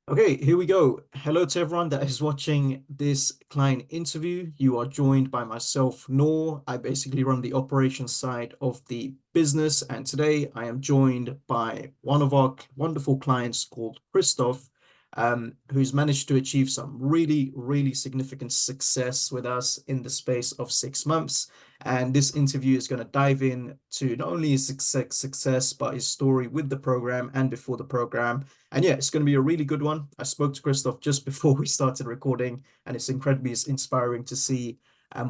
Okay, here we go. Hello to everyone that is watching this client interview. You are joined by myself, Noor. I basically run the operations side of the business, and today I am joined by one of our wonderful clients called Christophe, who's managed to achieve some really significant success with us in the space of 6 months. And this interview is going to dive in to not only his success, but his story with the program and before the program. And yeah, it's going to be a really good one. I spoke to Christophe just before we started recording, and it's incredibly inspiring to see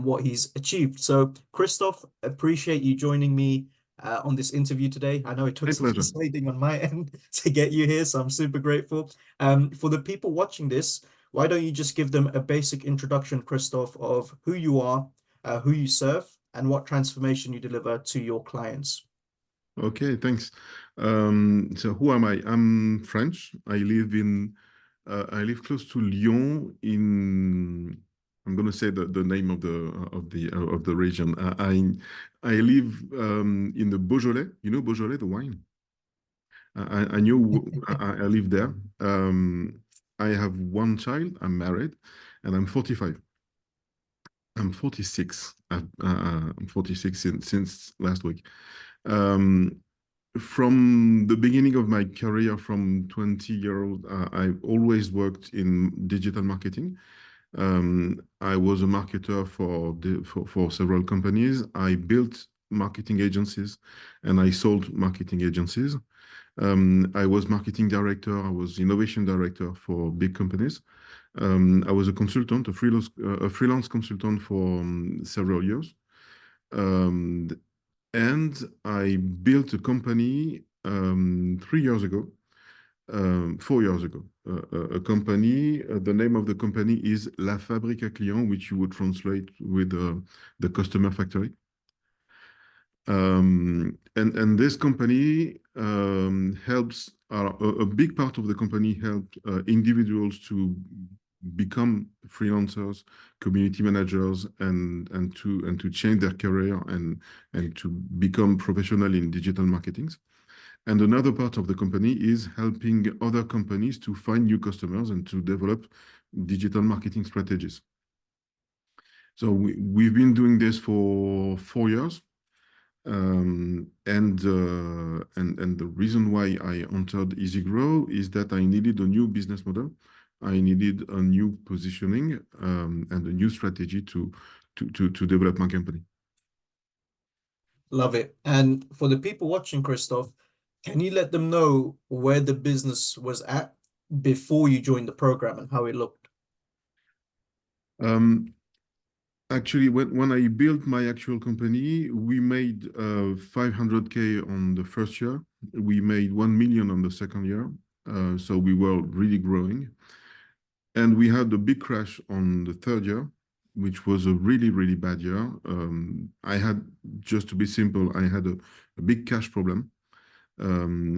what he's achieved. So, Christophe, appreciate you joining me on this interview today. I know it took My some pleasure. persuading on my end to get you here, so I'm super grateful. For the people watching this, why don't you just give them a basic introduction, Christophe, of who you are, who you serve, and what transformation you deliver to your clients? Okay, thanks. So who am I? I'm French. I live close to Lyon I'm going to say the name of the region. I live in the Beaujolais. You know Beaujolais, the wine. I knew I live there. I have one child. I'm married, and I'm 45. I'm 46. I'm 46 since last week. Um, from the beginning of my career, from 20 years old, I've always worked in digital marketing. I was a marketer for several companies. I built marketing agencies and I sold marketing agencies. I was marketing director, I was innovation director for big companies. I was a consultant, a freelance consultant for several years. Um, and I built a company 3 years ago, 4 years ago. A company, the name of the company is La Fabrique à Client, which you would translate with the customer factory. And this company helps, a big part of the company helped individuals to become freelancers, community managers, and to change their career and to become professional in digital marketing. And another part of the company is helping other companies to find new customers and to develop digital marketing strategies. So we've been doing this for 4 years. And the reason why I entered EasyGrow is that I needed a new business model. I needed a new positioning and a new strategy to develop my company. Love it. And for the people watching, Christophe, can you let them know where the business was at before you joined the program and how it looked? Um, Actually, when I built my actual company, we made 500K on the first year. We made 1 million on the second year. So we were really growing. And we had a big crash on the third year, which was a really bad year. Just to be simple, I had a big cash problem.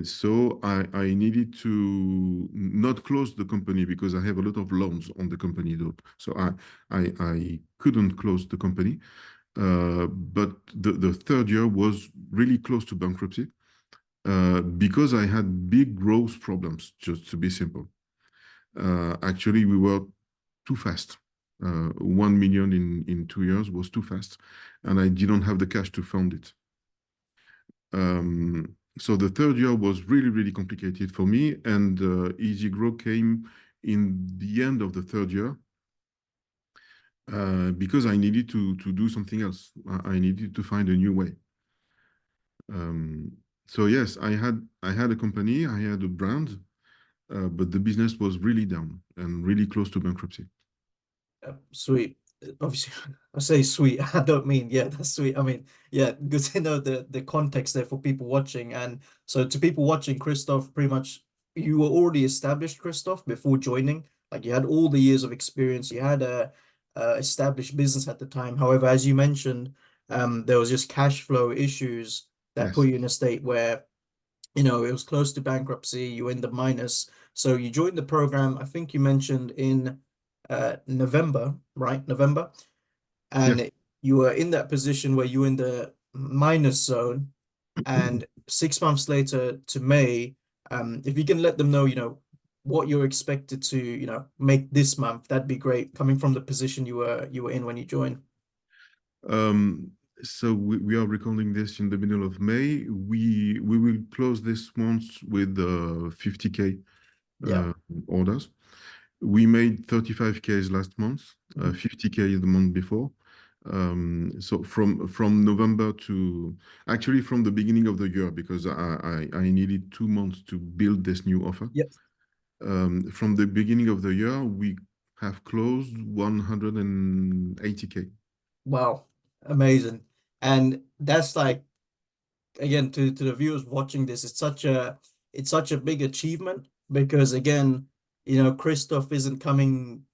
So I needed to not close the company because I have a lot of loans on the company though. So I couldn't close the company. But the third year was really close to bankruptcy because I had big growth problems, just to be simple. Actually, we were too fast. 1 million in 2 years was too fast, and I didn't have the cash to fund it. So the third year was really complicated for me, and EasyGrow came in the end of the third year because I needed to do something else. I needed to find a new way. So yes, I had a company, I had a brand, but the business was really down and really close to bankruptcy. Sweet. Obviously, I say sweet. I don't mean, yeah, that's sweet. I mean, yeah, good to know the context there for people watching. And so to people watching, Christophe, pretty much you were already established, Christophe, before joining. Like you had all the years of experience. You had a established business at the time. However, as you mentioned, there was just cash flow issues that put Yes. you in a state where it was close to bankruptcy, you were in the minus. So you joined the program, I think you mentioned in November, right? November. Yes. And you were in that position where you were in the minus zone. And 6 months later to May, if you can let them know, what you're expected to, make this month, that'd be great. Coming from the position you were in when you joined. Um, so we are recording this in the middle of May. We will close this month with 50K Yeah. uh, orders. We made 35Ks last month, Mhm. 50K the month before. So from November to actually from the beginning of the year, because I needed 2 months to build this new offer. Yep. From the beginning of the year, we have closed 180K. Wow. Amazing. And that's like, again, to the viewers watching this, it's such a big achievement because again, Christophe isn't coming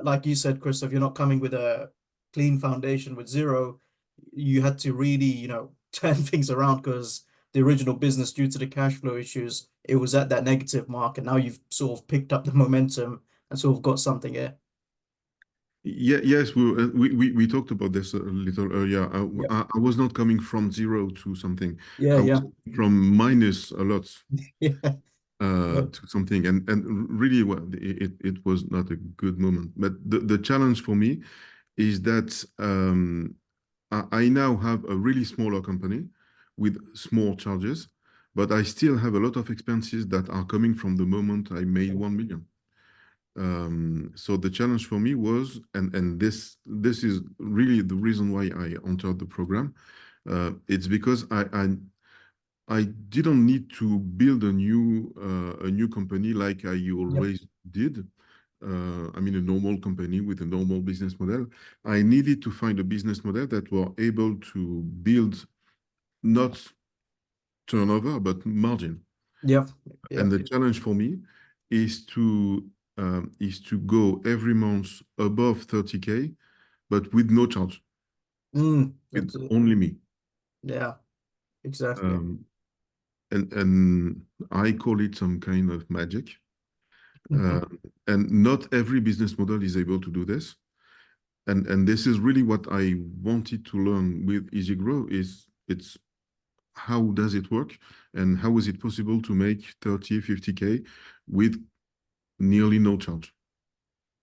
like you said, Christophe, you're not coming with a clean foundation with zero. You had to really, turn things around because the original business, due to the cash flow issues, it was at that negative mark, and now you've sort of picked up the momentum and sort of got something here. Yeah, yes, we talked about this a little earlier. Yep. I was not coming from zero to something. Yeah, I was yeah. from minus a lot Yeah. Yeah. to something, and really, well, it was not a good moment. But the challenge for me is that I now have a really smaller company with small charges, but I still have a lot of expenses that are coming from the moment I made 1 million. So the challenge for me was, and this is really the reason why I entered the program. It's because I didn't need to build a new company like I Yep. always did. I mean, a normal company with a normal business model. I needed to find a business model that were able to build not turnover but margin. Yep. And Yep. the challenge for me is to go every month above 30K, but with no charge, with That's it. only me. Yeah, exactly. Um, and I call it some kind of magic. Uh, Hmm. and not every business model is able to do this. And this is really what I wanted to learn with EasyGrow is it's how does it work and how is it possible to make 30, 50K with nearly no charge?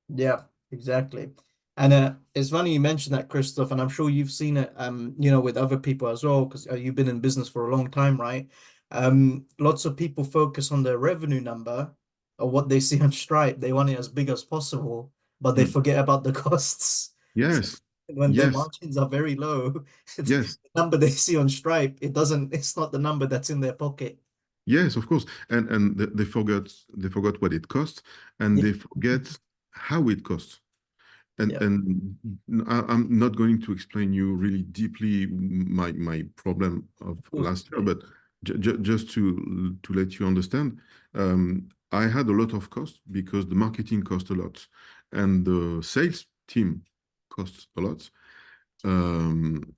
Yeah, exactly. And it's funny you mentioned that, Christoph, and I'm sure you've seen it, with other people as well, because you've been in business for a long time, right? Lots of people focus on the revenue number or what they see on Stripe. They want it as big as possible, but they Mm. forget about the costs. So Yes, when their yes, margins are very low, the yes, number they see on Stripe, it's not the number that's in their pocket. yes, of course. And they forgot what it costs and Yeah, they forget how it costs. yeah, of And I'm not going to explain you really deeply my problem of course. last year, but just to let you understand, I had a lot of costs because the marketing cost a lot, and the sales team costs a lot. Um,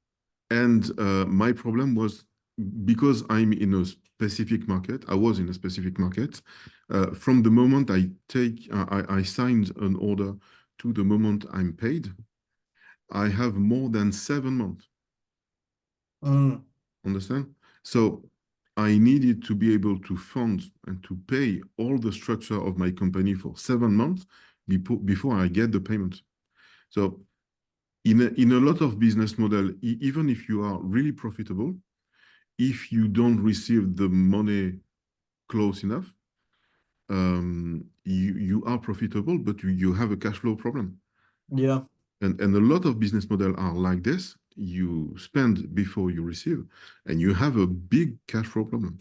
and my problem was because I'm in a specific market, I was in a specific market. From the moment I signed an order to the moment I'm paid, I have more than 7 months. Mm, Understand? So I needed to be able to fund and to pay all the structure of my company for 7 months before I get the payment. So in a lot of business model, even if you are really profitable, if you don't receive the money close enough, you are profitable, but you have a cash flow problem. yeah, And a lot of business models are like this. You spend before you receive, and you have a big cash flow problem.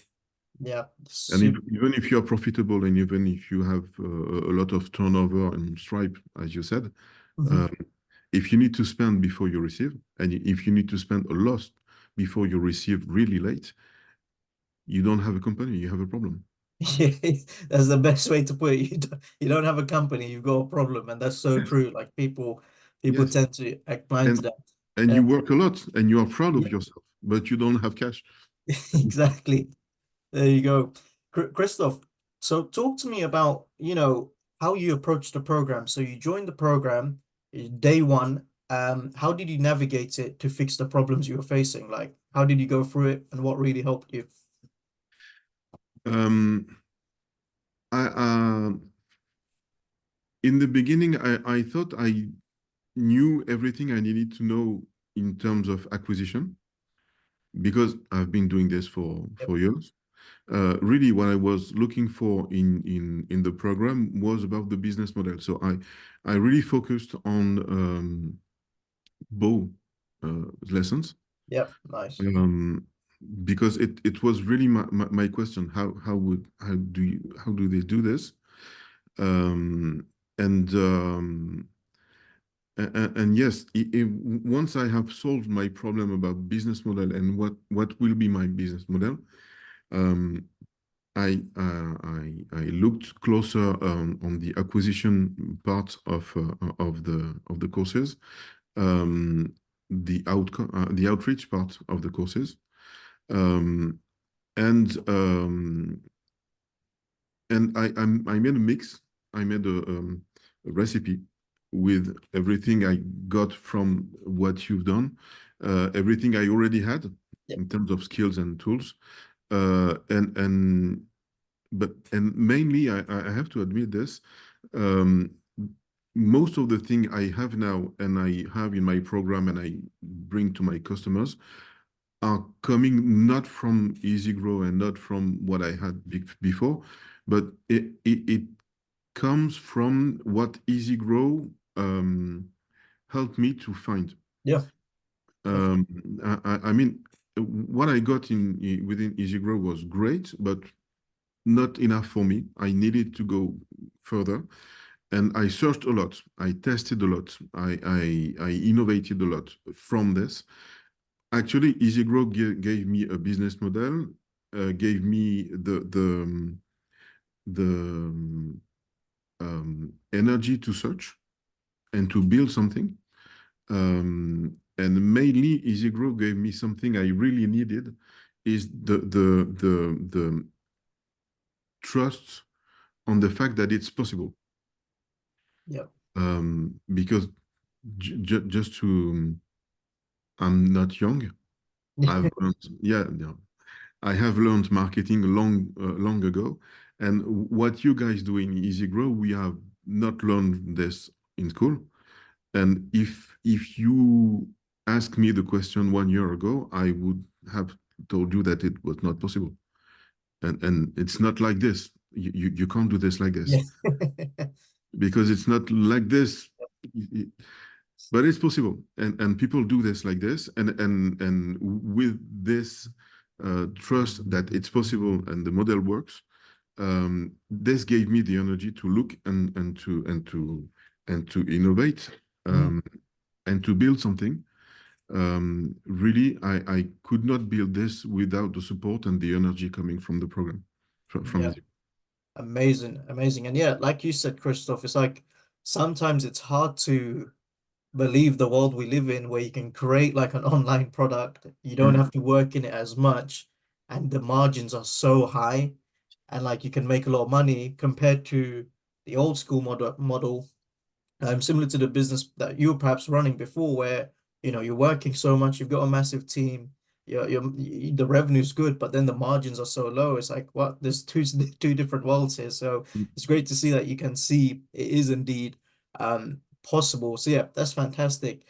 yeah, And super. even if you are profitable and even if you have a lot of turnover and Stripe, as you said, uh, Mhm. if you need to spend before you receive, and if you need to spend a lot before you receive really late, you don't have a company, you have a problem. Yeah, that's the best way to put it. You don't have a company, you've got a problem, and that's so Yes. true. Like people Yes. tend to incline to And that. and you Um, work a lot and you are proud of yeah, yourself, but you don't have cash. exactly. There you go. Christoph, so talk to me about, how you approach the program. So you joined the program day one. How did you navigate it to fix the problems you were facing? Like, how did you go through it, and what really helped you? Um, I in the beginning, I thought I knew everything I needed to know in terms of acquisition because I've been doing this Yep. for years. Really, what I was looking for in the program was about the business model. So I really focused on both lessons. Yep. Nice. Um, because it was really my question. How do they do this? Um, and and yes, once I have solved my problem about business model and what will be my business model, um, I looked closer on the acquisition part of the courses, um, the outreach part of the courses, um, and I made a mix. I made a recipe with everything I got from what you've done, everything I already had Yep. in terms of skills and tools, and but and mainly I have to admit this. Um, Most of the thing I have now and I have in my program and I bring to my customers are coming not from EasyGrow and not from what I had before, but it comes from what EasyGrow helped me to find. Yeah. Definitely. Um, I mean, what I got within EasyGrow was great, but not enough for me. I needed to go further, and I searched a lot. I tested a lot. I innovated a lot from this. Actually, EasyGrow gave me a business model, gave me the energy to search and to build something. And mainly, EasyGrow gave me something I really needed, is the trust on the fact that it's possible. Yep. Because just to, I'm not young. I've learned, yeah, yeah, I have learned marketing long ago. And what you guys do in EasyGrow, we have not learned this in school. And if you asked me the question 1 year ago, I would have told you that it was not possible. And it's not like this. You can't do this like this Yeah. because it's not like this. But it's possible, and people do this like this, and with this trust that it's possible and the model works, this gave me the energy to look and to innovate, Mm. um, and to build something. Really, I could not build this without the support and the energy coming from the program, from Yeah. Easy. Amazing. Amazing. And yeah, like you said, Christophe, it's like sometimes it's hard to believe the world we live in where you can create like an online product. You don't Mm. have to work in it as much, and the margins are so high, and like you can make a lot of money compared to the old school model, similar to the business that you were perhaps running before, where you're working so much, you've got a massive team, the revenue's good, but then the margins are so low. It's like, what? There's two different worlds here. So it's great to see that you can see it is indeed possible. So yeah, that's fantastic.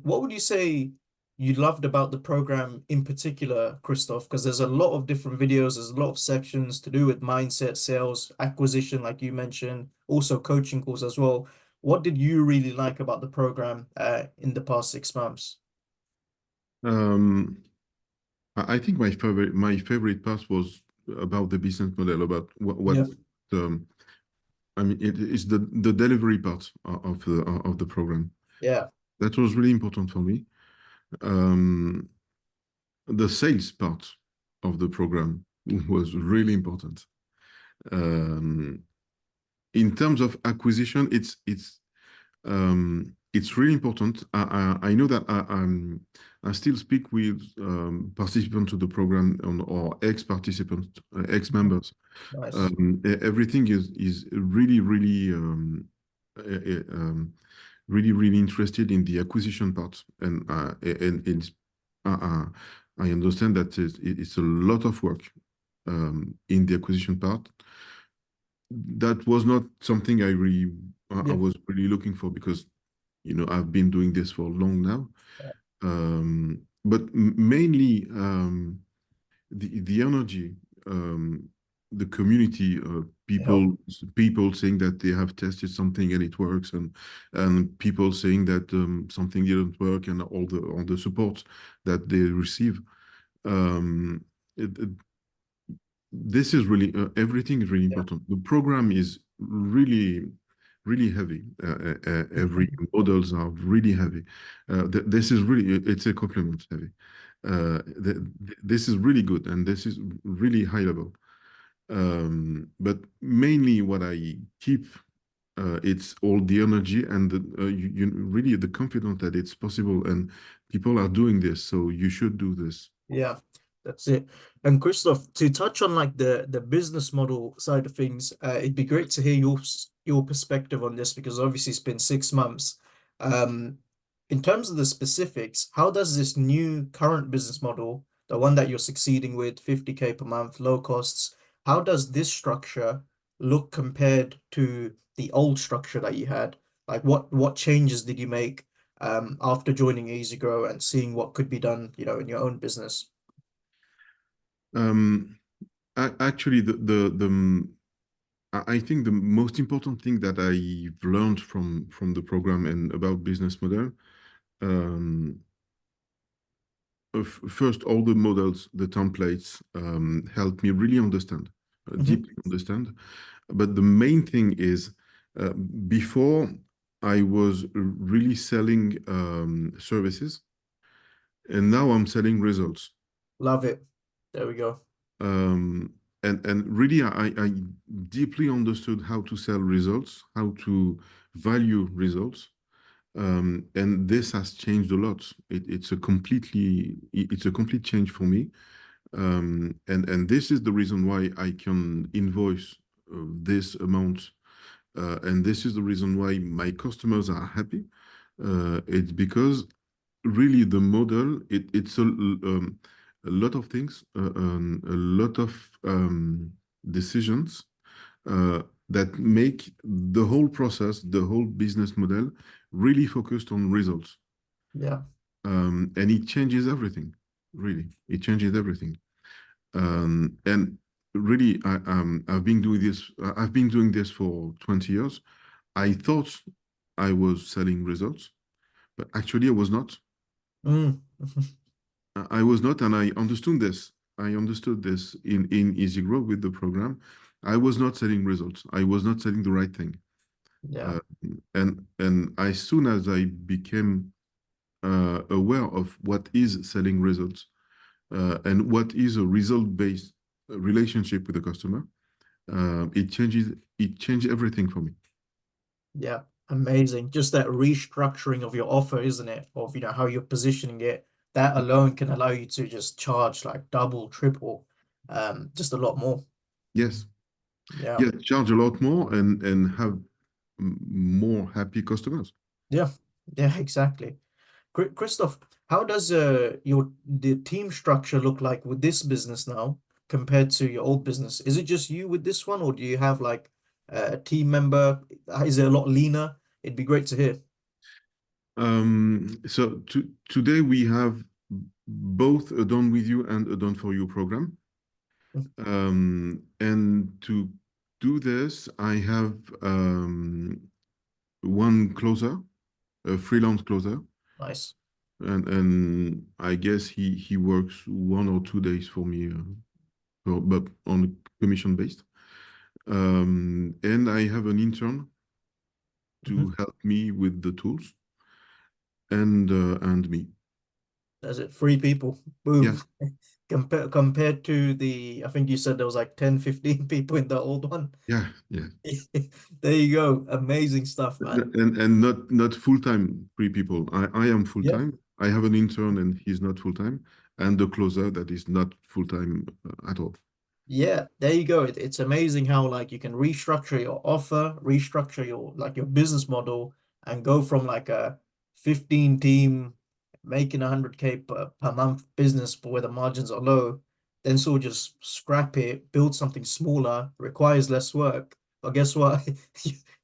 What would you say you loved about the program in particular, Christophe? Because there's a lot of different videos, there's a lot of sections to do with mindset, sales, acquisition, like you mentioned, also coaching calls as well. What did you really like about the program in the past 6 months? Um, I think my favorite part was about the business model, about what Yeah, um, I mean, it is the delivery part of the program. yeah, That was really important for me. Um, the sales part of the program was really important. Um, in terms of acquisition, it's really important. I know that I still speak with participants to the program or ex-participants, ex-members. nice. Everything is really interested in the acquisition part, and uh, uh, I understand that it's a lot of work in the acquisition part. That was not something I really I Yeah. was really looking for, because I've been doing this for long now. But mainly the energy, the community, Help. people saying that they have tested something and it works, and people saying that something didn't work, and all the support that they receive. Um, it, this is really, everything is really Yeah. important. The program is really, really heavy. Every models are really heavy. This is really, it's a compliment heavy. This is really good, and this is really high level. But mainly what I keep, it's all the energy and really the confidence that it's possible, and people are doing this, so you should do this. Yeah, that's it. And Christoph, to touch on like the business model side of things, it'd be great to hear your perspective on this because obviously it's been 6 months. Um, in terms of the specifics, how does this new current business model, the one that you're succeeding with, 50K per month, low costs, how does this structure look compared to the old structure that you had? Like what changes did you make after joining EasyGrow and seeing what could be done, in your own business? Um, Actually, I think the most important thing that I've learned from the program and about business model, um, first, all the models, the templates, help me really understand, Hmm. deeply understand. But the main thing is, uh, before I was really selling services, and now I'm selling results. Love it. There we go. Um, and really, I deeply understood how to sell results, how to value results, and this has changed a lot. It's a complete change for me, and this is the reason why I can invoice this amount, and this is the reason why my customers are happy. It's because really the model, it's a lot of things, a lot of decisions that make the whole process, the whole business model really focused on results. Yeah. And it changes everything, really. It changes everything. And really, I've been doing this for 20 years. I thought I was selling results, but actually I was not. Mm. I was not, and I understood this. I understood this in EasyGrow with the program. I was not selling results. I was not selling the right thing. Yeah. Uh, and as soon as I became aware of what is selling results, and what is a result-based relationship with the customer, it changed everything for me. Yeah. Amazing. Just that restructuring of your offer, isn't it? Of, how you're positioning it. That alone can allow you to just charge like double, triple, just a lot more. Yes, Yeah. yes, charge a lot more and have more happy customers. Yeah. Yeah, exactly. Christoph, how does the team structure look like with this business now compared to your old business? Is it just you with this one, or do you have like a team member? Is it a lot leaner? It'd be great to hear. So today we have both a done with you and a done for you program. And to do this, I have one closer, a freelance closer, Nice. and I guess he works 1 or 2 days for me, but on a commission based. And I have an intern Mhm. to help me with the tools, and me. That's it. Three people. Yeah, Boom. Compared to I think you said there was like 10, 15 people in the old one. yeah, yeah. There you go. Amazing stuff, man. And not full time, 3 people. I am full Yeah. time. I have an intern and he's not full time, and the closer that is not full time at all. Yeah, there you go. It's amazing how like you can restructure your offer, restructure your business model and go from like a 15 team making 100K per month business but where the margins are low, then sort of just scrap it, build something smaller, requires less work, but guess what?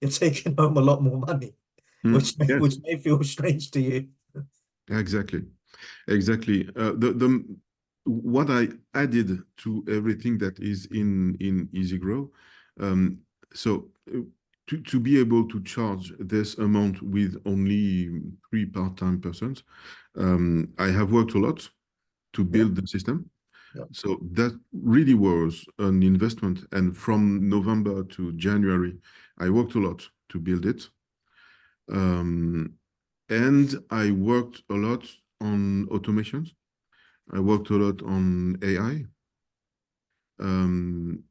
You're taking home a lot more money, Yes, which may feel strange to you. exactly. Exactly. The what I added to everything that is in EasyGrow, um, so to be able to charge this amount with only three part-time persons, I have worked a lot to Yeah, build the system. yeah. So that really was an investment. And from November to January, I worked a lot to build it. Um, and I worked a lot on automations. I worked a lot on AI, and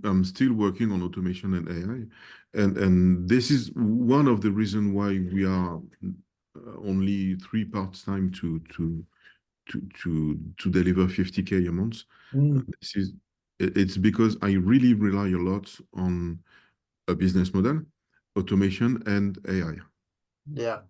I'm still working on automation and AI. And this is one of the reasons why we are only three parts time to deliver 50K a month. Mm. This is it's because I really rely a lot on a business model, automation, and AI. Yeah,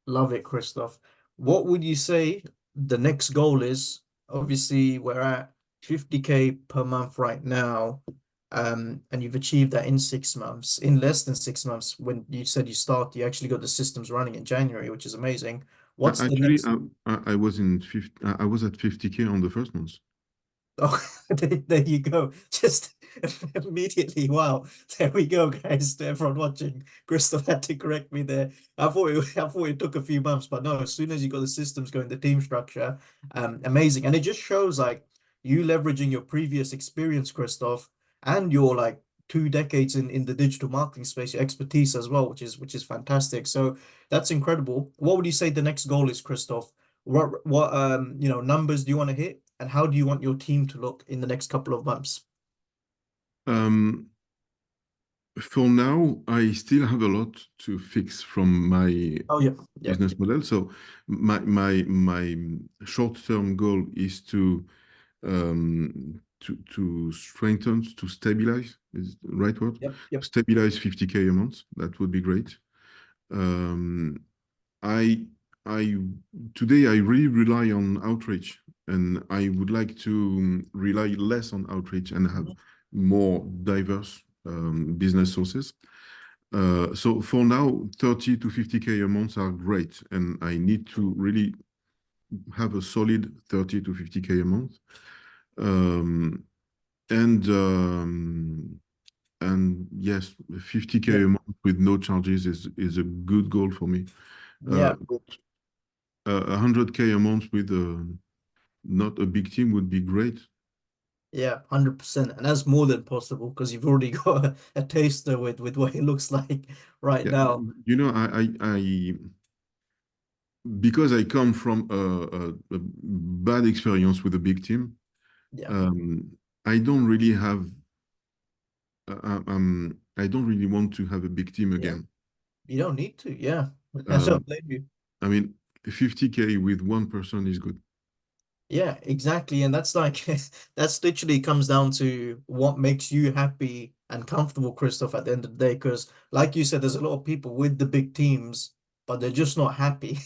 love it, Christoph. What would you say the next goal is? Obviously, we're at 50K per month right now, and you've achieved that in 6 months, in less than 6 months. When you said you start, you actually got the systems running in January, which is amazing. What's the Actually, next? I was in 50, I was at 50K on the first month. Oh, there you go. Just immediately. Wow. There we go, guys. To everyone watching, Christoph had to correct me there. I thought it took a few months, but no, as soon as you got the systems going, the team structure, amazing. And it just shows like you leveraging your previous experience, Christoph, and your like 2 decades in the digital marketing space, your expertise as well, which is fantastic. So that's incredible. What would you say the next goal is, Christoph? What numbers do you want to hit, and how do you want your team to look in the next couple of months? Um, for now, I still have a lot to fix from my Oh yeah, yeah, business model. So my short-term goal is to strengthen, to stabilize, is the right word? yep, yep, Stabilize 50K a month. That would be great. Um, I I today I really rely on outreach, and I would like to rely less on outreach and have mhm, more diverse business sources. So for now, 30 to 50K a month are great, and I need to really have a solid 30 to 50K a month. Um, and um, and yes, 50K yep, a month with no charges is a good goal for me. yeah, But 100K a month with not a big team would be great. yeah, 100%, and that's more than possible because you've already got a taster with what it looks like right Yeah, now. you know, I because I come from a bad experience with a big team. Yeah, um, I don't really have I don't really want to have a big team yeah, again. you don't need to. Yeah, I Um, don't blame you. I mean, 50K with one person is good. Yeah, exactly. And that's like that's literally comes down to what makes you happy and comfortable, Christoph, at the end of the day. Because like you said, there's a lot of people with the big teams, but they're just not happy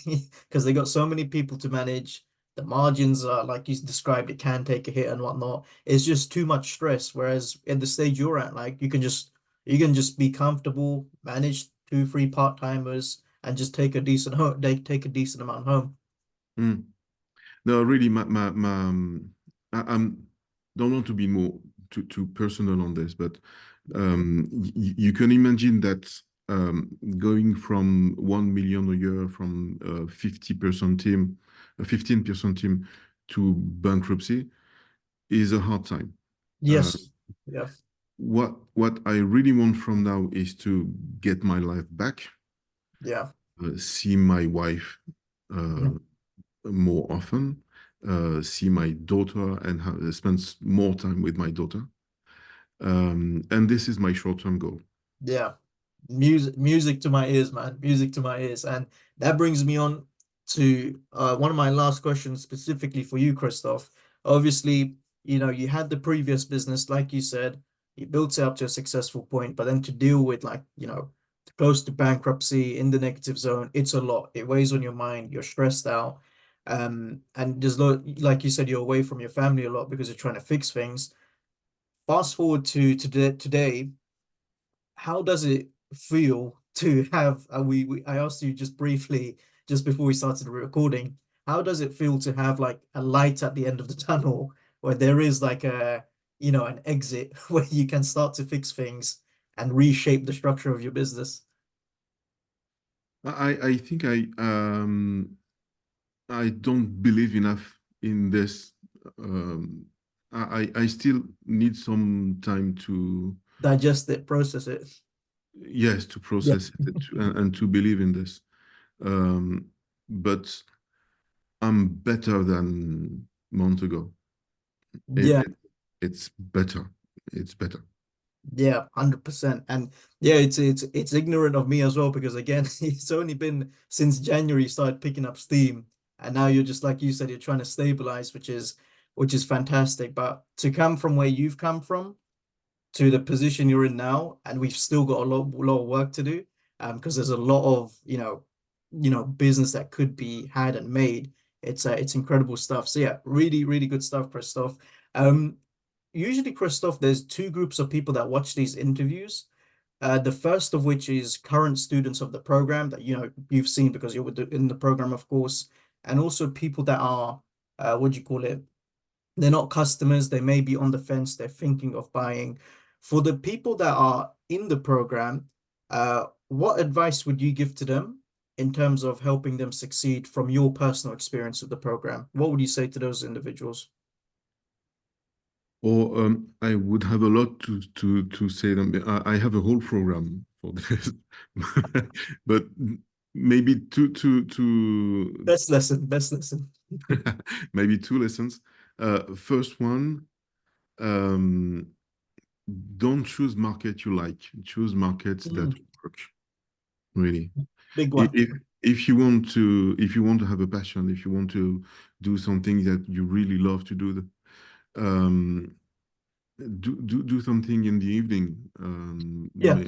because they got so many people to manage. The margins are like you described, it can take a hit and whatnot. It's just too much stress. Whereas at the stage you're at, like you can just be comfortable, manage two, three part-timers, and just take a decent home, they take a decent amount home. Mm. No, really, I'm don't want to be more too personal on this, but you can imagine that going from 1 million a year from a 50% team, a 15% team to bankruptcy is a hard time. Uh, Yes. Yeah. what I really want from now is to get my life back, Yeah. see my wife uh, Mhm. more often, see my daughter and spend more time with my daughter. And this is my short-term goal. Yeah. Music to my ears, man. Music to my ears. And that brings me on to one of my last questions specifically for you, Christoph. Obviously, you had the previous business, like you said, you built it up to a successful point, but then to deal with like, close to bankruptcy in the negative zone, it's a lot. It weighs on your mind, you're stressed out. And like you said, you're away from your family a lot because you're trying to fix things. Fast forward to today, how does it feel to have I asked you just briefly just before we started recording, how does it feel to have like a light at the end of the tunnel where there is like a an exit where you can start to fix things and reshape the structure of your business? I think I don't believe enough in this. Um, I still need some time to, Digest it, process it. yes, to Yeah. process it and to believe in this. Um, but I'm better than month ago. It, Yeah. it it's better. It's better. Yeah, 100%. And yeah, it's ignorant of me as well because again, it's only been since January you started picking up steam, and now you're just like you said, you're trying to stabilize, which is fantastic. But to come from where you've come from to the position you're in now, and we've still got a lot of work to do, because there's a lot of business that could be had and made. It's incredible stuff. So yeah, really, really good stuff, Christoph. Um, Usually, Christoph, there's two groups of people that watch these interviews. The first of which is current students of the program that you've seen because you're in the program, of course, and also people that are what do you call it? They're not customers. They may be on the fence. They're thinking of buying. For the people that are in the program, what advice would you give to them in terms of helping them succeed from your personal experience with the program? What would you say to those individuals? Or I would have a lot to say them. I have a whole program for this, but maybe Best lesson, best lesson. maybe two lessons. First one, um, don't choose market you like. Choose markets that Mm, work really. big I- one. If if you want to have a passion, if you want to do something that you really love to do, um, do something in the evening. Yeah.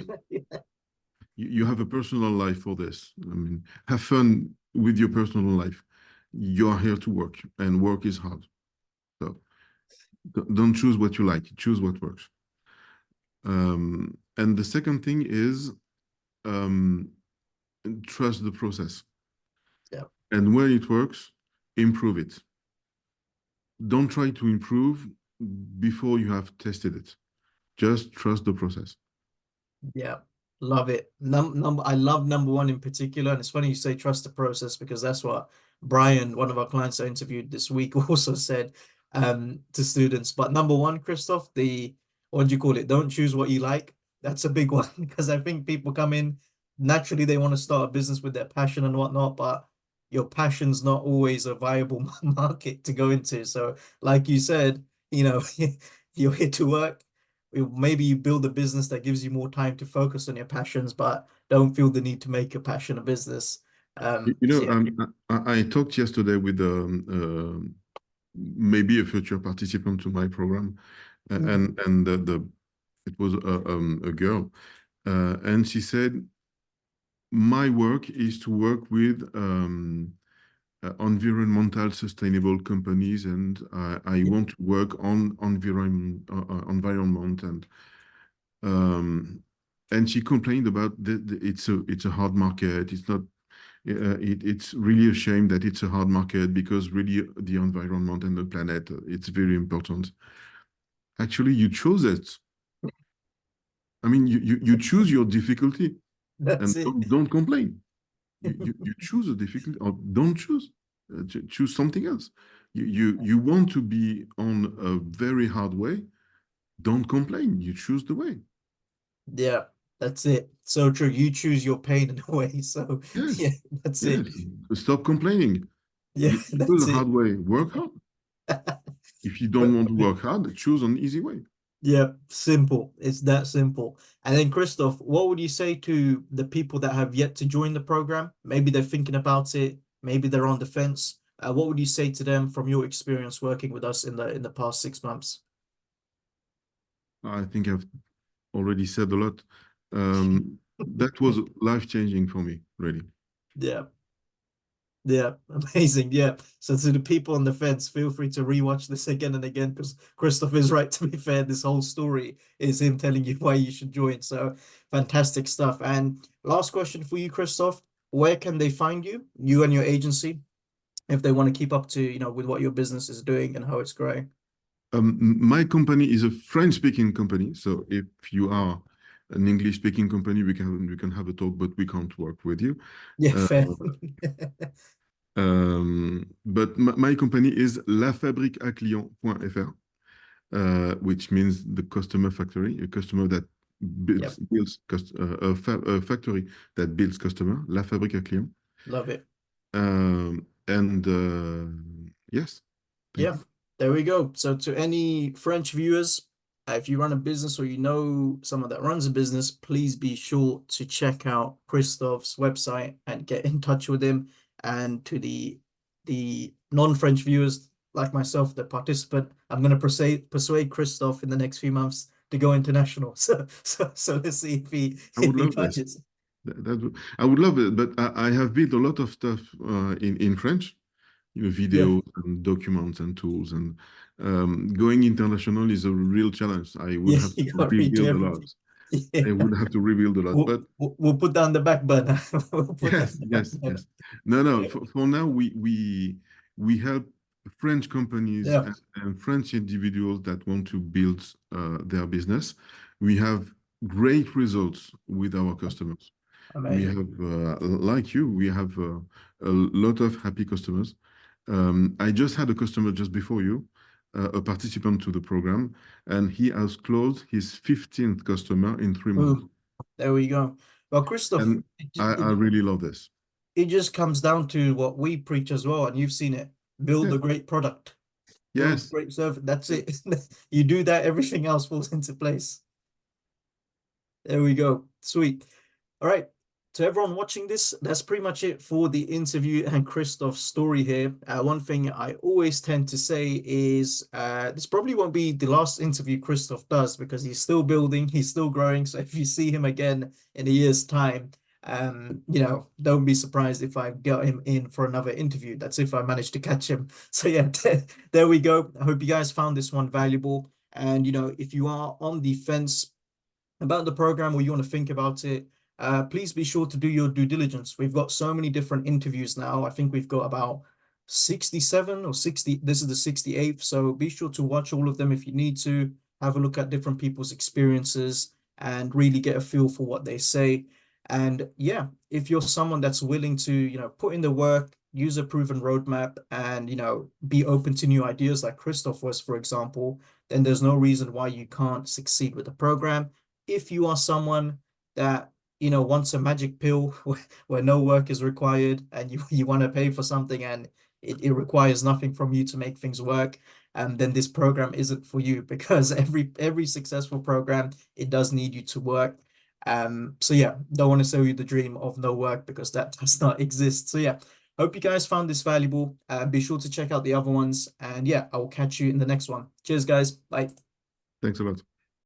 You have a personal life for this. I mean, have fun with your personal life. You are here to work, and work is hard. So don't choose what you like. Choose what works. And the second thing is um, trust the process. Yeah. And when it works, improve it. Don't try to improve before you have tested it. Just trust the process. Yeah, love it. I love number one in particular, and it's funny you say trust the process because that's what Brian, one of our clients I interviewed this week, also said to students. But number one, Christoph, the what do you call it? Don't choose what you like. That's a big one because I think people come in naturally they want to start a business with their passion and whatnot, but your passion's not always a viable market to go into. So, like you said, you're here to work maybe you build a business that gives you more time to focus on your passions, but don't feel the need to make your passion a business. So yeah. I talked yesterday with maybe a future participant to my program, Mm, and it was a girl, and she said, "My work is to work with environmental sustainable companies, and I yeah, want to work on environment um, and she complained about it's a hard market. It's not. It's really a shame that it's a hard market because really the environment and the planet it's very important. Actually, you chose it. I mean, you choose your difficulty and that's it. don't complain. You choose a difficulty or don't choose. Choose something else. You want to be on a very hard way. Don't complain. You choose the way. Yeah, that's it. So true. You choose your pain in a way. So yeah, Yes, that's it. yes. Stop complaining. Yeah, You choose that's a hard it. way. Work hard. If you don't But want to work hard, choose an easy way. yeah, simple. It's that simple. And then Christoph, what would you say to the people that have yet to join the program? Maybe they're thinking about it, maybe they're on the fence. What would you say to them from your experience working with us in the past 6 months? I think I've already said a lot. That was life changing for me, really. Yeah, Yeah, amazing. Yeah. So to the people on the fence, feel free to rewatch this again and again because Christophe is right. To be fair, this whole story is him telling you why you should join. So fantastic stuff. And last question for you, Christophe. Where can they find you, you and your agency, if they want to keep up to, with what your business is doing and how it's growing? My company is a French-speaking company, so if you are an English-speaking company, we can have a talk, but we can't work with you. Yeah, Uh, fair. but my company is lafabriqueaclient.fr, which means the customer factory, a customer that Yep. a factory that builds customer, La Fabrique à Client. Love it. And yes, Yeah, thanks. there we go. So to any French viewers, if you run a business or you know someone that runs a business, please be sure to check out Christophe's website and get in touch with him. And to the non-French viewers like myself, the participant, I'm going to persuade Christophe in the next few months to go international. So let's see if he I if would he love this. budgets. I would love it, but I have built a lot of stuff in French, Yeah, videos and documents and tools, and going international is a real challenge. I would yeah, have you to got to redo rebuild a lot. everything. Yeah. I would have to rebuild a lot, but We'll put down the back burner. We'll put down yes, the back yes, burner. yes. No, no. For now, we help French companies Yeah, and French individuals that want to build their business. We have great results with our customers. We amazing. have, like you, we have a lot of happy customers. I just had a customer just before you, a participant to the program, and he has closed his 15th customer in 3 months. Ooh, there we go. Well, Christoph, And I really love this. it just comes down to what we preach as well, and you've seen it. Build Yes, a great product, build yes. great service. That's it. You do that, everything else falls into place. There we go. Sweet. All right. To everyone watching this, that's pretty much it for the interview and Christoph's story here. One thing I always tend to say is this probably won't be the last interview Christoph does because he's still building, he's still growing. So if you see him again in a year's time, don't be surprised if I get him in for another interview. That's if I manage to catch him. So yeah, there we go. I hope you guys found this one valuable. And if you are on the fence about the program or you want to think about it, please be sure to do your due diligence. We've got so many different interviews now. I think we've got about 67 or 60. This is the 68th. So be sure to watch all of them if you need to. Have a look at different people's experiences and really get a feel for what they say. And yeah, if you're someone that's willing to, put in the work, use a proven roadmap and, be open to new ideas like Christoph was, for example, then there's no reason why you can't succeed with the program. If you are someone that wants a magic pill where no work is required and you want to pay for something and it requires nothing from you to make things work, then this program isn't for you because every successful program, it does need you to work. So yeah, don't want to sell you the dream of no work because that does not exist. So yeah, hope you guys found this valuable. Be sure to check out the other ones and yeah, I will catch you in the next one. Cheers guys. Bye. Thanks a lot.